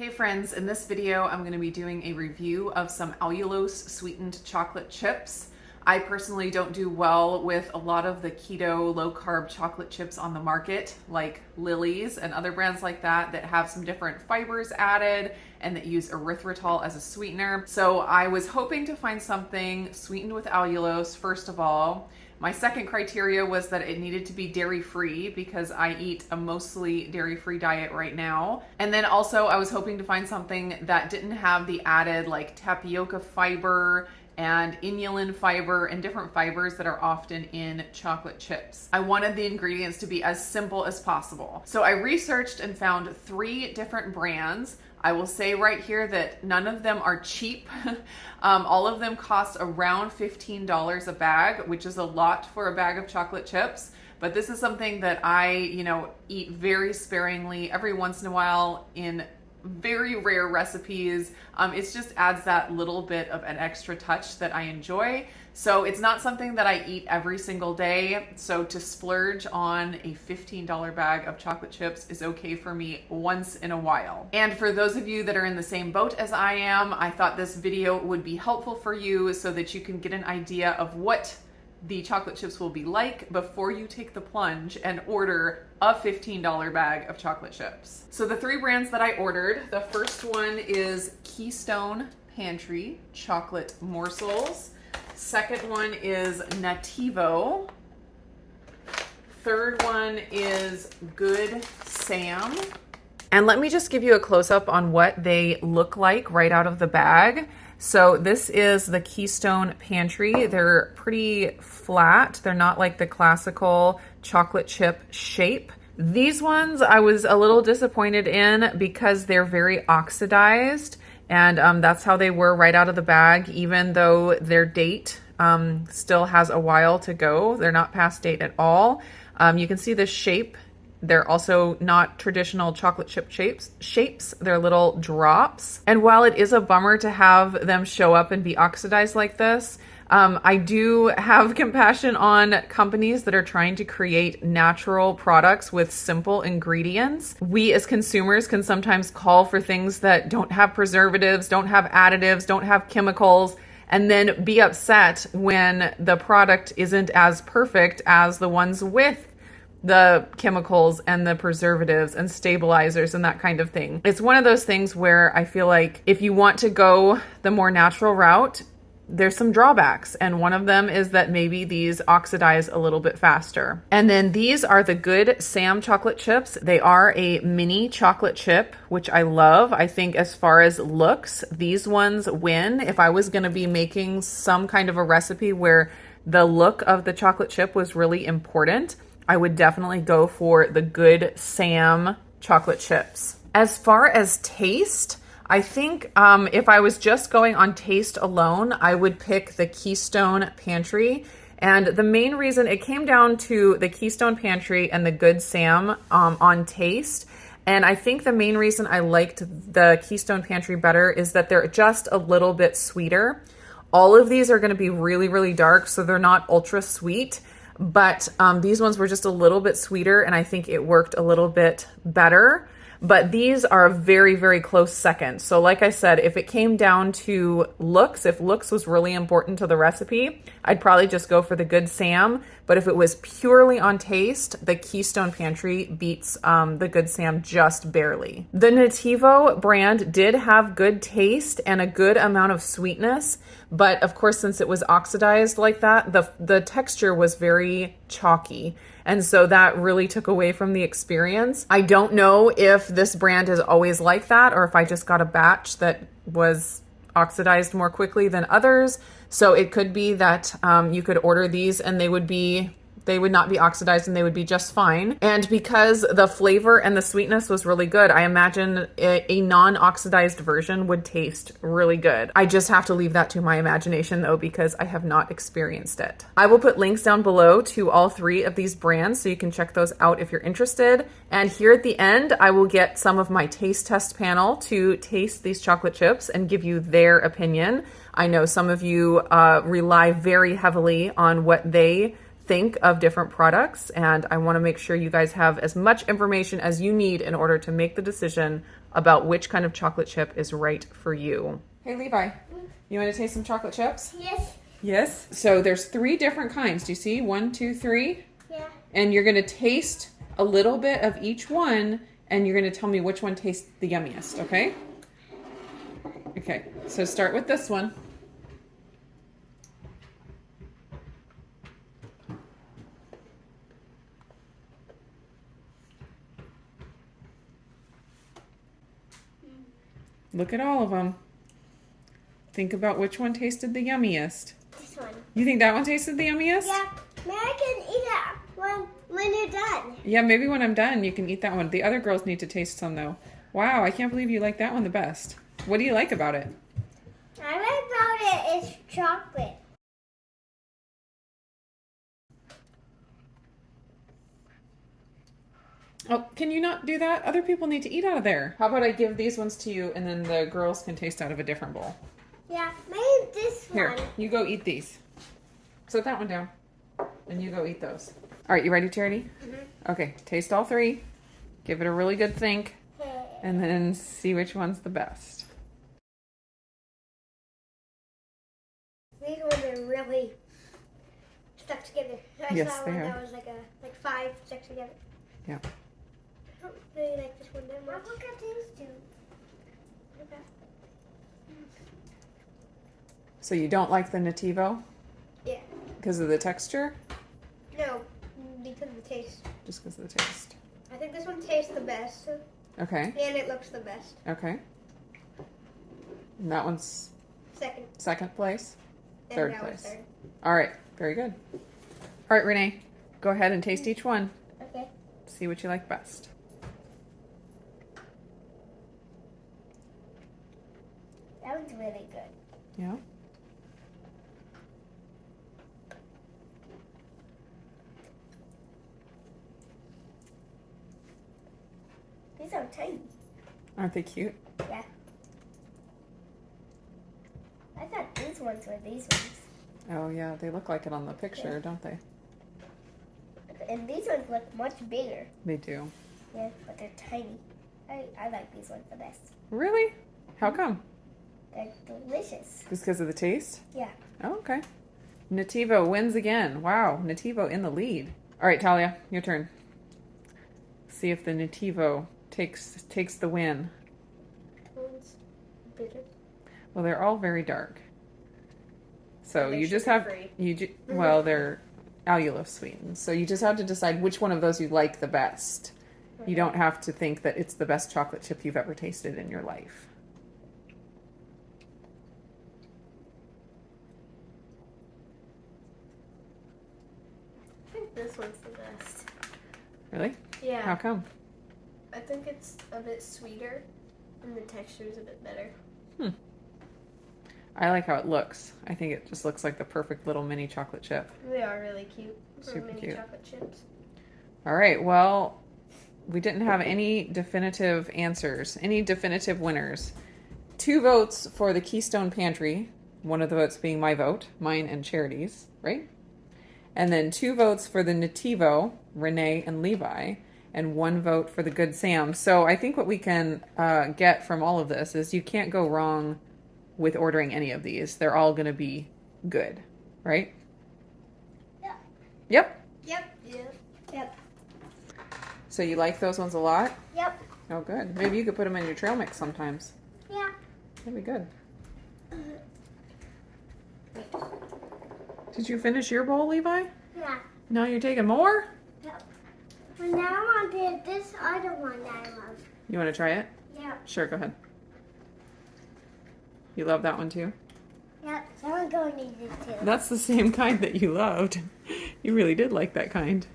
Hey friends, in this video I'm going to be doing a review of some allulose-sweetened chocolate chips. I personally don't do well with a lot of the keto low-carb chocolate chips on the market, like Nili's and other brands like that have some different fibers added and that use erythritol as a sweetener. So I was hoping to find something sweetened with allulose first of all. My second criteria was that it needed to be dairy-free because I eat a mostly dairy-free diet right now. And then also I was hoping to find something that didn't have the added like tapioca fiber and inulin fiber and different fibers that are often in chocolate chips. I wanted the ingredients to be as simple as possible. So I researched and found 3 different brands. I will say right here that none of them are cheap. All of them cost around $15 a bag, which is a lot for a bag of chocolate chips. But this is something that I, eat very sparingly every once in a while in very rare recipes. It just adds that little bit of an extra touch that I enjoy. So it's not something that I eat every single day. So to splurge on a $15 bag of chocolate chips is okay for me once in a while. And for those of you that are in the same boat as I am, I thought this video would be helpful for you so that you can get an idea of what the chocolate chips will be like before you take the plunge and order a $15 bag of chocolate chips. So the 3 brands that I ordered, the first one is Keystone Pantry chocolate morsels. Second one is Nativo. Third one is Good Sam. And let me just give you a close-up on what they look like right out of the bag. So this is the Keystone Pantry. They're pretty flat. They're not like the classical chocolate chip shape. These ones I was a little disappointed in because they're very oxidized, and that's how they were right out of the bag, even though their date still has a while to go. They're not past date at all. You can see the shape. They're also not traditional chocolate chip shapes. They're little drops. And while it is a bummer to have them show up and be oxidized like this, I do have compassion on companies that are trying to create natural products with simple ingredients. We as consumers can sometimes call for things that don't have preservatives, don't have additives, don't have chemicals, and then be upset when the product isn't as perfect as the ones with the chemicals and the preservatives and stabilizers and that kind of thing. It's one of those things where I feel like if you want to go the more natural route, there's some drawbacks. And one of them is that maybe these oxidize a little bit faster. And then these are the Good Sam chocolate chips. They are a mini chocolate chip, which I love. I think as far as looks, these ones win. If I was going to be making some kind of a recipe where the look of the chocolate chip was really important, I would definitely go for the Good Sam chocolate chips. As far as taste, I think if I was just going on taste alone, I would pick the Keystone Pantry. And the main reason it came down to the Keystone Pantry and the Good Sam on taste. And I think the main reason I liked the Keystone Pantry better is that they're just a little bit sweeter. All of these are going to be really, really dark, so they're not ultra sweet. But these ones were just a little bit sweeter, and I think it worked a little bit better. But these are a very, very close second. So like I said, if it came down to looks, if looks was really important to the recipe, I'd probably just go for the Good Sam. But if it was purely on taste, the Keystone Pantry beats the Good Sam just barely. The Nativo brand did have good taste and a good amount of sweetness. But of course, since it was oxidized like that, the texture was very chalky. And so that really took away from the experience. I don't know if this brand is always like that or if I just got a batch that was oxidized more quickly than others. So it could be that you could order these and they would not be oxidized and they would be just fine. And because the flavor and the sweetness was really good, I imagine a non-oxidized version would taste really good. I just have to leave that to my imagination though, because I have not experienced it. I will put links down below to all 3 of these brands so you can check those out if you're interested. And here at the end, I will get some of my taste test panel to taste these chocolate chips and give you their opinion. I know some of you rely very heavily on what they think of different products, and I want to make sure you guys have as much information as you need in order to make the decision about which kind of chocolate chip is right for you. Hey Levi, you want to taste some chocolate chips? Yes. Yes. So there's 3 different kinds. Do you see? 1, 2, 3. Yeah. And you're going to taste a little bit of each one, and you're going to tell me which one tastes the yummiest, okay? Okay, so start with this one. Look at all of them. Think about which one tasted the yummiest. This one. You think that one tasted the yummiest? Yeah. Maybe I can eat it when you're done. Yeah, maybe when I'm done, you can eat that one. The other girls need to taste some, though. Wow, I can't believe you like that one the best. What do you like about it? I like about it is chocolate. Oh, can you not do that? Other people need to eat out of there. How about I give these ones to you, and then the girls can taste out of a different bowl? Yeah, maybe this Here, one. you go eat these. Set that one down, and you go eat those. All right, you ready, Charity? Mm-hmm. Okay, taste all 3. Give it a really good think, and then see which one's the best. These ones are really stuck together. I Yes, saw they one are. that was like 5 stuck together. Yeah. I don't really like this one that much. Look at these 2. Okay. So you don't like the Nativo Yeah. because of the texture? No, because of the taste. Just because of the taste. I think this one tastes the best, Okay, and it looks the best. okay. And that one's Second. second place? And Third that one's place. third. All right, very good. All right, Renee, go ahead and taste each one. Okay. See what you like best. That one's really good. Yeah. These are tiny. Aren't they cute? Yeah. I thought these ones were these ones. Oh yeah, they look like it on the picture, don't they? And these ones look much bigger. They do. Yeah, but they're tiny. I like these ones the best. Really? How come? They're delicious. Just because of the taste? Yeah. Oh, okay. Nativo wins again. Wow, Nativo in the lead. All right, Talia, your turn. See if the Nativo takes the win. One's bitter. Well, they're all very dark. So They're you just have sugar-free. well, they're allulose-sweetened. So you just have to decide which one of those you like the best. You don't have to think that it's the best chocolate chip you've ever tasted in your life. I think this one's the best. Really? Yeah. How come? I think it's a bit sweeter and the texture is a bit better. I like how it looks. I think it just looks like the perfect little mini chocolate chip. They are really cute for Super mini cute. chocolate chips. All right, well, we didn't have any definitive answers, any definitive winners. 2 votes for the Keystone Pantry, one of the votes being my vote, mine and Charity's, right? And then 2 votes for the Nativo, Renee and Levi, and 1 vote for the Good Sam. So I think what we can get from all of this is you can't go wrong with ordering any of these. They're all going to be good, right? Yeah. Yep. Yep. Yep. Yep. So you like those ones a lot? Yep. Oh, good. Maybe you could put them in your trail mix sometimes. Yeah. That'd be good. Did you finish your bowl, Levi? Yeah. Now you're taking more? Yep. But now I want this other one that I love. You want to try it? Yep. Sure, go ahead. You love that one too? Yep. So I'm going to eat it too. That's the same kind that you loved. You really did like that kind.